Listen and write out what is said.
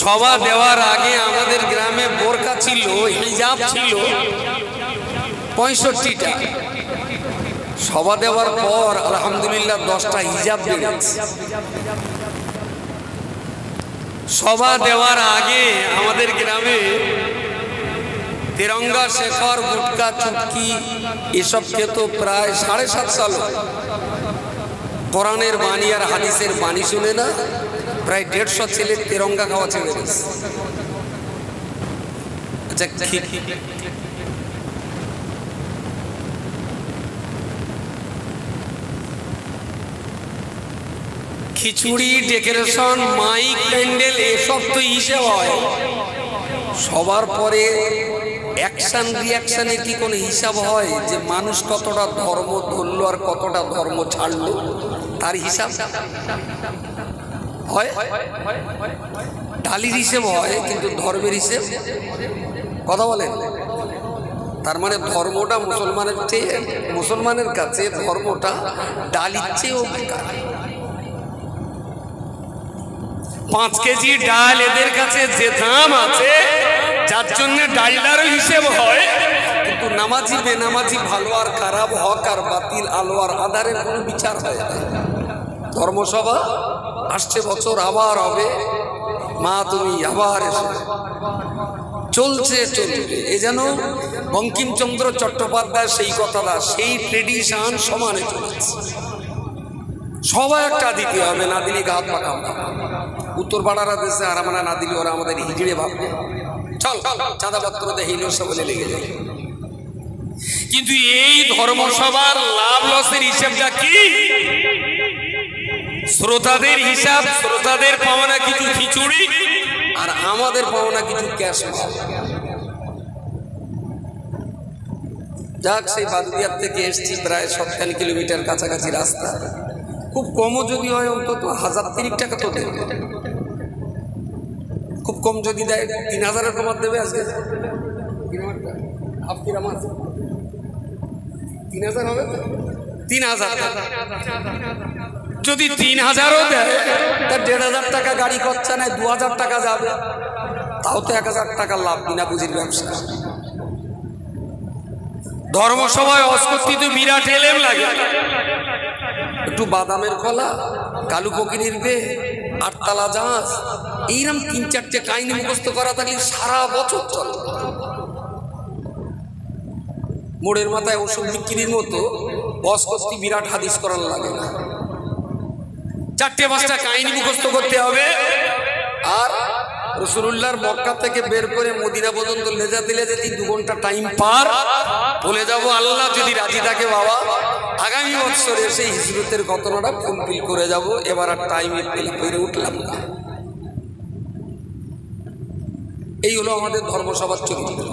সভা দেওয়ার আগে আমাদের গ্রামে বোরকা ছিল, হিজাব ছিল 65টা। সভা দেওয়ার পর আলহামদুলিল্লাহ 10টা হিজাব বেরিয়েছে। সভা দেওয়ার আগে আমাদের গ্রামে তিরঙ্গা শেখর, গুটকা, চুটকি এসব খেত প্রায় 7.5 সাল। কোরআনের বাণী আর হাদিসের বাণী শুনে না প্রায় 150 ছেলে তিরঙ্গা খাওয়া ছেড়ে দিয়েছে। আচ্ছা, খিচুড়ি, ডেকোরেশন, মাইক, প্যান্ডেল এসব তো হিসেব হয়। সবার পরে অ্যাকশন রিয়াকশনে কি কোনো হিসাব হয় যে মানুষ কতটা ধর্ম ধরলো আর কতটা ধর্ম ছাড়লো, তার হিসাব হয়? ডালির হিসেব হয়, কিন্তু ধর্মের হিসেব কথা বলেন। তার মানে ধর্মটা মুসলমানের কাছে ধর্মটা ডালির চেয়েও বেকার। 5 কেজি ডাল এদের কাছে যে দাম আছে, যার জন্য ডালটারও হিসেব হয়, কিন্তু নামাজি বেনামাজি, ভালো আর খারাপ, হক আর বাতিল, আলো আর আধারের কোনো বিচার হয় না। ধর্মসভা আসছে বছর আবার হবে, মা তুমি আবার এসো, চলছে। এই যেন বঙ্কিমচন্দ্র চট্টোপাধ্যায় সেই কথাটা, সেই ট্রেডিশন সমানে চলেছে। সবাই একটা দিতে হবে, না দিলে গাছ পাকা। উত্তর পাড়ারা দেশে আর আমরা না দিলে ওরা আমাদের হিজড়ে ভাববে, চল চাঁদাপত্র দেখিল সব বলে লেগে যায়। কিন্তু এই ধর্মসভার লাভ লসের হিসাবটা কি? শ্রোতাদের হিসাব, শ্রোতাদের পাওনা কিছু খিচুড়ি আর আমাদের পাওনা কিছু ক্যাশ। যাক, সেই বাদুদিয়ার থেকে এসছি প্রায় 57 কিলোমিটার কাছাকাছি রাস্তা। খুব কমও যদি হয় অন্তত 1003 টাকা তো দেবে। খুব কম যদি দেয় 3000-এর কমার দেবে। আজকে 3000 হবে, 3000 যদি 3000ও দেয়, তার 1500 টাকা গাড়ি খরচা নেয়, 2000 টাকা যাবে, তাও তো 1000 টাকা লাভ। বিনা পুঁজির ব্যবসা। ধর্মসভায় অস্বস্তিতে বিরাট এলেম লাগে। একটু বাদামের খোলা, কালু ফকিরের বে, 8তলা জাহাজ, এইরকম 3-4টে কাহিনী মুখস্থ করা থাকলে সারা বছর চলে। মোড়ের মাথায় ওষুধ বিক্রির মতো অস্বস্তি বিরাট হাদিস করার লাগে না। 4-5টা কাহিনী মুখস্থ করতে হবে। আর রাসূলুল্লাহর মক্কা থেকে বের করে মদিনা পর্যন্ত লেজাতে 2 ঘন্টা টাইম পার বলে যাব। আল্লাহ যদি রাজি থাকে বাবা, আগামী বছর এসে হিজরতের ঘটনাটা ফুলফিল করে যাব। এবার আর টাইমে পেরে উঠলাম না। এই হলো আমাদের ধর্মসভার চরিত্র।